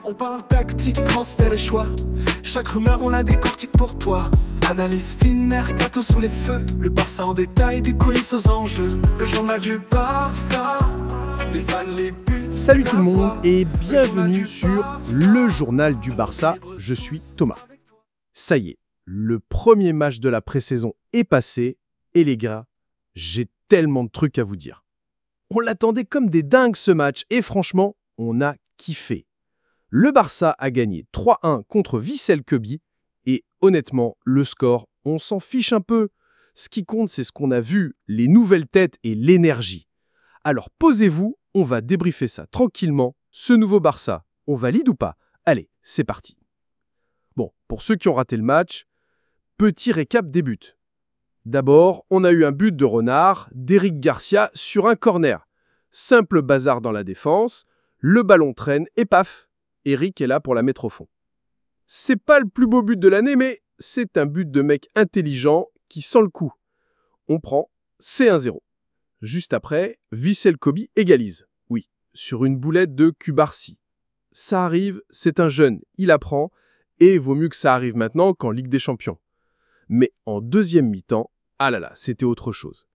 On parle tactique, transfert et choix. Chaque rumeur on la décortique pour toi. Analyse fine, mercato sous les feux. Le Barça en détail, des coulisses aux enjeux. Le journal du Barça. Les fans, les buts. Salut tout le monde et bienvenue sur le journal du Barça. Je suis Thomas. Ça y est, le premier match de la pré-saison est passé et les gars, j'ai tellement de trucs à vous dire. On l'attendait comme des dingues ce match et franchement, on a kiffé. Le Barça a gagné 3-1 contre Vissel Kobe et honnêtement, le score, on s'en fiche un peu. Ce qui compte, c'est ce qu'on a vu, les nouvelles têtes et l'énergie. Alors posez-vous, on va débriefer ça tranquillement. Ce nouveau Barça, on valide ou pas? Allez, c'est parti. Bon, pour ceux qui ont raté le match, petit récap des buts. D'abord, on a eu un but de Renard, d'Eric Garcia sur un corner. Simple bazar dans la défense, le ballon traîne et paf, Eric est là pour la mettre au fond. C'est pas le plus beau but de l'année, mais c'est un but de mec intelligent qui sent le coup. On prend, c'est 1-0. Juste après, Vissel Kobe égalise. Oui, sur une boulette de Cubarsi. Ça arrive, c'est un jeune, il apprend, et vaut mieux que ça arrive maintenant qu'en Ligue des Champions. Mais en deuxième mi-temps, ah là là, c'était autre chose.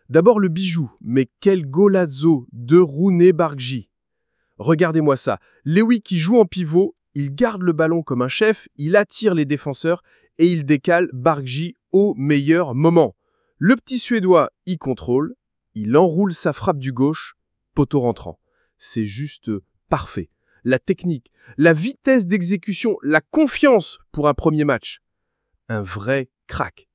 D'abord le bijou, mais quel golazo de Rooney Barghi. Regardez-moi ça, Lewy qui joue en pivot, il garde le ballon comme un chef, il attire les défenseurs et il décale Barghi au meilleur moment. Le petit Suédois y contrôle, il enroule sa frappe du gauche, poteau rentrant. C'est juste parfait. La technique, la vitesse d'exécution, la confiance pour un premier match. Un vrai crack.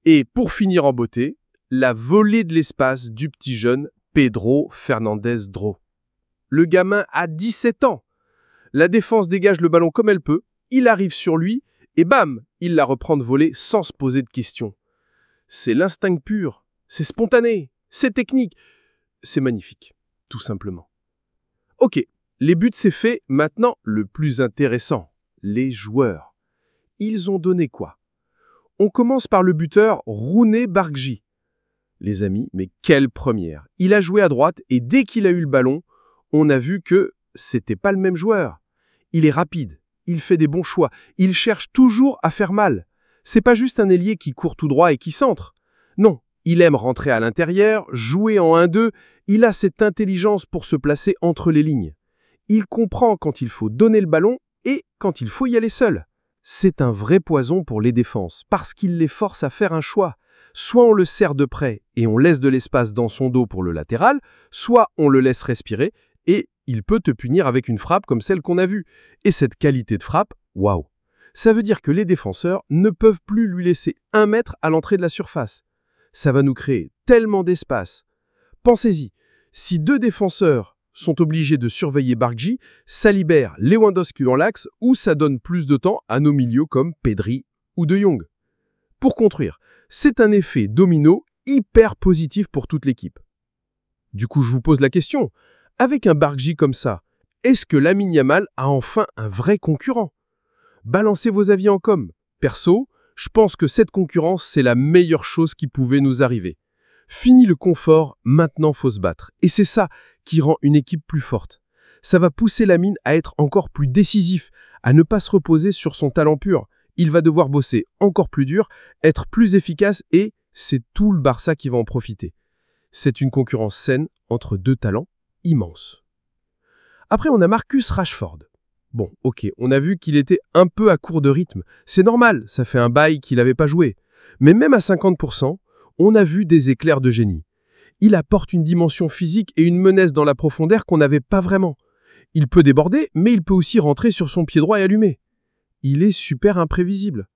Et pour finir en beauté, la volée de l'espace du petit jeune Pedro Fernandez Dro. Le gamin a 17 ans. La défense dégage le ballon comme elle peut, il arrive sur lui et bam, il la reprend de volée sans se poser de questions. C'est l'instinct pur, c'est spontané, c'est technique, c'est magnifique, tout simplement. Ok, les buts c'est fait, maintenant le plus intéressant, les joueurs. Ils ont donné quoi? On commence par le buteur Rooney Barghi. Les amis, mais quelle première! Il a joué à droite et dès qu'il a eu le ballon, on a vu que c'était pas le même joueur. Il est rapide, il fait des bons choix, il cherche toujours à faire mal. C'est pas juste un ailier qui court tout droit et qui centre. Non, il aime rentrer à l'intérieur, jouer en 1-2, il a cette intelligence pour se placer entre les lignes. Il comprend quand il faut donner le ballon et quand il faut y aller seul. C'est un vrai poison pour les défenses, parce qu'il les force à faire un choix. Soit on le serre de près et on laisse de l'espace dans son dos pour le latéral, soit on le laisse respirer et il peut te punir avec une frappe comme celle qu'on a vue. Et cette qualité de frappe, waouh! Ça veut dire que les défenseurs ne peuvent plus lui laisser 1 mètre à l'entrée de la surface. Ça va nous créer tellement d'espace. Pensez-y, si 2 défenseurs sont obligés de surveiller Barghi, ça libère Lewandowski en l'axe ou ça donne plus de temps à nos milieux comme Pedri ou De Jong. Pour construire, c'est un effet domino hyper positif pour toute l'équipe. Du coup, je vous pose la question, avec un Barghi comme ça, est-ce que Lamine Yamal a enfin un vrai concurrent? Balancez vos avis en com. Perso, je pense que cette concurrence, c'est la meilleure chose qui pouvait nous arriver. Fini le confort, maintenant faut se battre. Et c'est ça qui rend une équipe plus forte. Ça va pousser Lamine à être encore plus décisif, à ne pas se reposer sur son talent pur. Il va devoir bosser encore plus dur, être plus efficace et c'est tout le Barça qui va en profiter. C'est une concurrence saine entre 2 talents immenses. Après, on a Marcus Rashford. Bon, ok, on a vu qu'il était un peu à court de rythme. C'est normal, ça fait un bail qu'il n'avait pas joué. Mais même à 50%, on a vu des éclairs de génie. Il apporte une dimension physique et une menace dans la profondeur qu'on n'avait pas vraiment. Il peut déborder, mais il peut aussi rentrer sur son pied droit et allumer. Il est super imprévisible.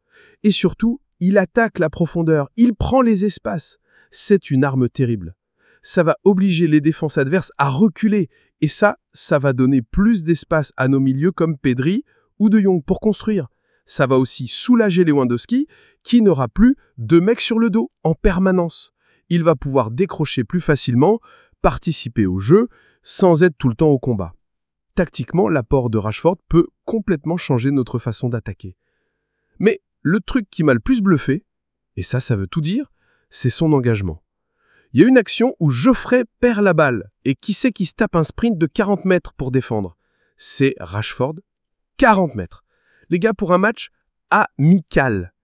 Et surtout, il attaque la profondeur, il prend les espaces. C'est une arme terrible. Ça va obliger les défenses adverses à reculer. Et ça va donner plus d'espace à nos milieux comme Pedri ou De Jong pour construire. Ça va aussi soulager Lewandowski, qui n'aura plus 2 mecs sur le dos en permanence. Il va pouvoir décrocher plus facilement, participer au jeu, sans être tout le temps au combat. Tactiquement, l'apport de Rashford peut complètement changer notre façon d'attaquer. Mais le truc qui m'a le plus bluffé, et ça veut tout dire, c'est son engagement. Il y a une action où Geoffrey perd la balle, et qui c'est qui se tape un sprint de 40 mètres pour défendre? C'est Rashford. 40 mètres. Les gars, pour un match amical.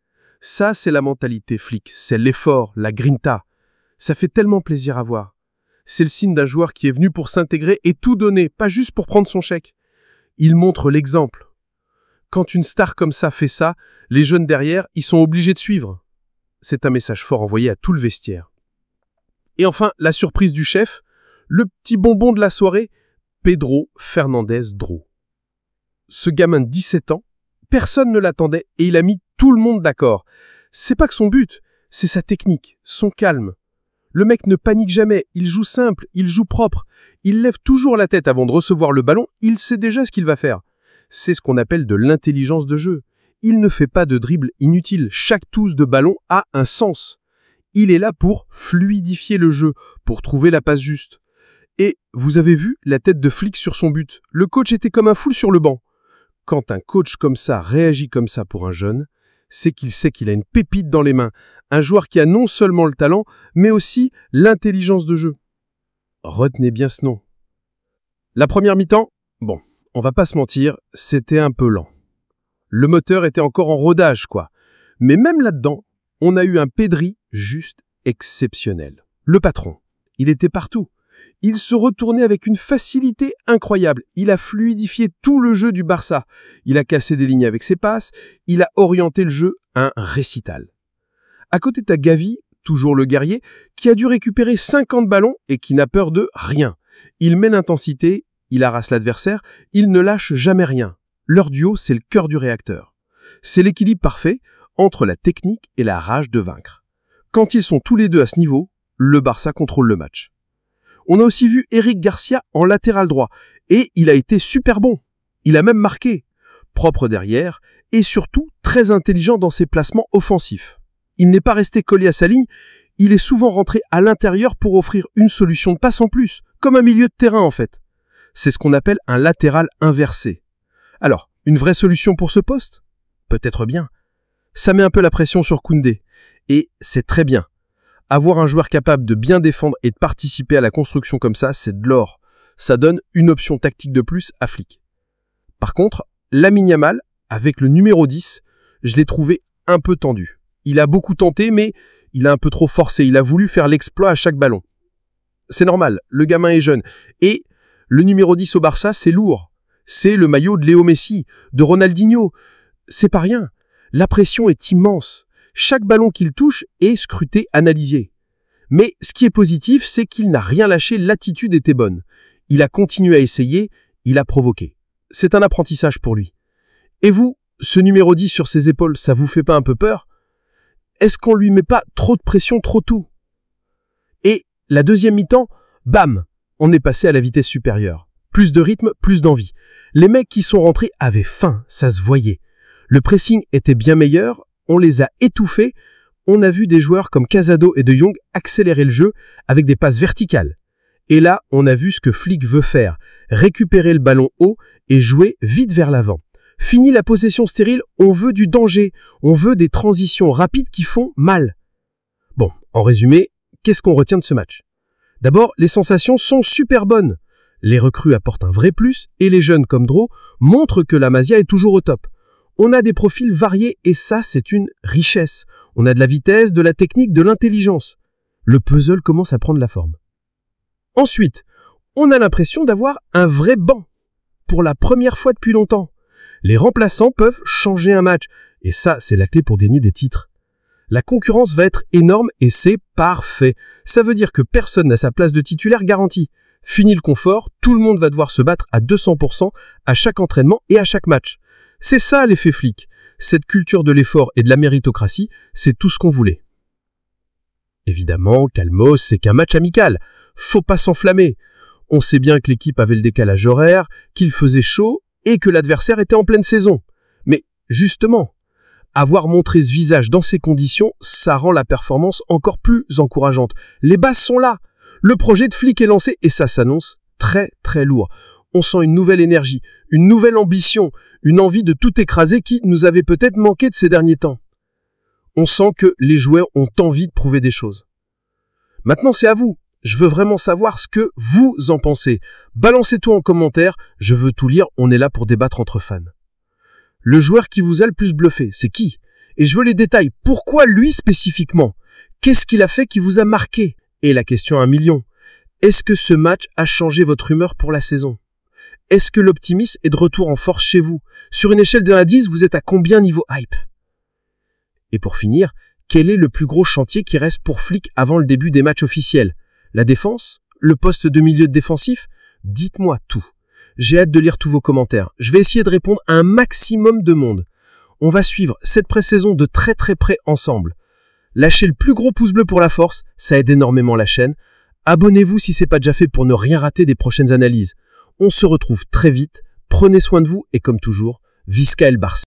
Ça, c'est la mentalité flic. C'est l'effort, la grinta. Ça fait tellement plaisir à voir. C'est le signe d'un joueur qui est venu pour s'intégrer et tout donner, pas juste pour prendre son chèque. Il montre l'exemple. Quand une star comme ça fait ça, les jeunes derrière, ils sont obligés de suivre. C'est un message fort envoyé à tout le vestiaire. Et enfin, la surprise du chef, le petit bonbon de la soirée, Pedro Fernandez Dro. Ce gamin de 17 ans, personne ne l'attendait et il a mis tout le monde d'accord. C'est pas que son but, c'est sa technique, son calme. Le mec ne panique jamais, il joue simple, il joue propre. Il lève toujours la tête avant de recevoir le ballon, il sait déjà ce qu'il va faire. C'est ce qu'on appelle de l'intelligence de jeu. Il ne fait pas de dribble inutile, chaque touche de ballon a un sens. Il est là pour fluidifier le jeu, pour trouver la passe juste. Et vous avez vu la tête de flic sur son but. Le coach était comme un fou sur le banc. Quand un coach comme ça réagit comme ça pour un jeune, c'est qu'il sait qu'il a une pépite dans les mains. Un joueur qui a non seulement le talent, mais aussi l'intelligence de jeu. Retenez bien ce nom. La première mi-temps, bon, on va pas se mentir, c'était un peu lent. Le moteur était encore en rodage, quoi. Mais même là-dedans, on a eu un Pedri juste exceptionnel. Le patron, il était partout. Il se retournait avec une facilité incroyable. Il a fluidifié tout le jeu du Barça. Il a cassé des lignes avec ses passes. Il a orienté le jeu, un récital. À côté, t'as Gavi, toujours le guerrier, qui a dû récupérer 50 ballons et qui n'a peur de rien. Il met l'intensité, il harasse l'adversaire, il ne lâche jamais rien. Leur duo, c'est le cœur du réacteur. C'est l'équilibre parfait entre la technique et la rage de vaincre. Quand ils sont tous les deux à ce niveau, le Barça contrôle le match. On a aussi vu Eric Garcia en latéral droit, et il a été super bon. Il a même marqué, propre derrière, et surtout très intelligent dans ses placements offensifs. Il n'est pas resté collé à sa ligne, il est souvent rentré à l'intérieur pour offrir une solution de passe en plus, comme un milieu de terrain en fait. C'est ce qu'on appelle un latéral inversé. Alors, une vraie solution pour ce poste? Peut-être bien. Ça met un peu la pression sur Koundé, et c'est très bien. Avoir un joueur capable de bien défendre et de participer à la construction comme ça, c'est de l'or. Ça donne une option tactique de plus à Flick. Par contre, Lamine Yamal, avec le numéro 10, je l'ai trouvé un peu tendu. Il a beaucoup tenté, mais il a un peu trop forcé. Il a voulu faire l'exploit à chaque ballon. C'est normal, le gamin est jeune. Et le numéro 10 au Barça, c'est lourd. C'est le maillot de Léo Messi, de Ronaldinho. C'est pas rien. La pression est immense. Chaque ballon qu'il touche est scruté, analysé. Mais ce qui est positif, c'est qu'il n'a rien lâché, l'attitude était bonne. Il a continué à essayer, il a provoqué. C'est un apprentissage pour lui. Et vous, ce numéro 10 sur ses épaules, ça vous fait pas un peu peur? Est-ce qu'on lui met pas trop de pression, trop tôt? Et la deuxième mi-temps, bam, on est passé à la vitesse supérieure. Plus de rythme, plus d'envie. Les mecs qui sont rentrés avaient faim, ça se voyait. Le pressing était bien meilleur, on les a étouffés, on a vu des joueurs comme Casado et De Jong accélérer le jeu avec des passes verticales. Et là, on a vu ce que Flick veut faire, récupérer le ballon haut et jouer vite vers l'avant. Fini la possession stérile, on veut du danger, on veut des transitions rapides qui font mal. Bon, en résumé, qu'est-ce qu'on retient de ce match? D'abord, les sensations sont super bonnes. Les recrues apportent un vrai plus et les jeunes comme Dro montrent que la Masia est toujours au top. On a des profils variés et ça, c'est une richesse. On a de la vitesse, de la technique, de l'intelligence. Le puzzle commence à prendre la forme. Ensuite, on a l'impression d'avoir un vrai banc. Pour la première fois depuis longtemps. Les remplaçants peuvent changer un match. Et ça, c'est la clé pour gagner des titres. La concurrence va être énorme et c'est parfait. Ça veut dire que personne n'a sa place de titulaire garantie. Fini le confort, tout le monde va devoir se battre à 200% à chaque entraînement et à chaque match. C'est ça l'effet Flick. Cette culture de l'effort et de la méritocratie, c'est tout ce qu'on voulait. Évidemment, calmos, c'est qu'un match amical. Faut pas s'enflammer. On sait bien que l'équipe avait le décalage horaire, qu'il faisait chaud et que l'adversaire était en pleine saison. Mais justement, avoir montré ce visage dans ces conditions, ça rend la performance encore plus encourageante. Les bases sont là. Le projet de Flick est lancé et ça s'annonce très très lourd. On sent une nouvelle énergie, une nouvelle ambition, une envie de tout écraser qui nous avait peut-être manqué de ces derniers temps. On sent que les joueurs ont envie de prouver des choses. Maintenant, c'est à vous. Je veux vraiment savoir ce que vous en pensez. Balancez tout en commentaire, je veux tout lire, on est là pour débattre entre fans. Le joueur qui vous a le plus bluffé, c'est qui? Et je veux les détails. Pourquoi lui spécifiquement? Qu'est-ce qu'il a fait qui vous a marqué? Et la question à 1 million. Est-ce que ce match a changé votre humeur pour la saison? Est-ce que l'optimisme est de retour en force chez vous? Sur une échelle de 1 à 10, vous êtes à combien niveau hype? Et pour finir, quel est le plus gros chantier qui reste pour Flick avant le début des matchs officiels? La défense? Le poste de milieu défensif? Dites-moi tout. J'ai hâte de lire tous vos commentaires. Je vais essayer de répondre à un maximum de monde. On va suivre cette pré-saison de très près ensemble. Lâchez le plus gros pouce bleu pour la force, ça aide énormément la chaîne. Abonnez-vous si ce n'est pas déjà fait pour ne rien rater des prochaines analyses. On se retrouve très vite, prenez soin de vous et comme toujours, Visca el Barça.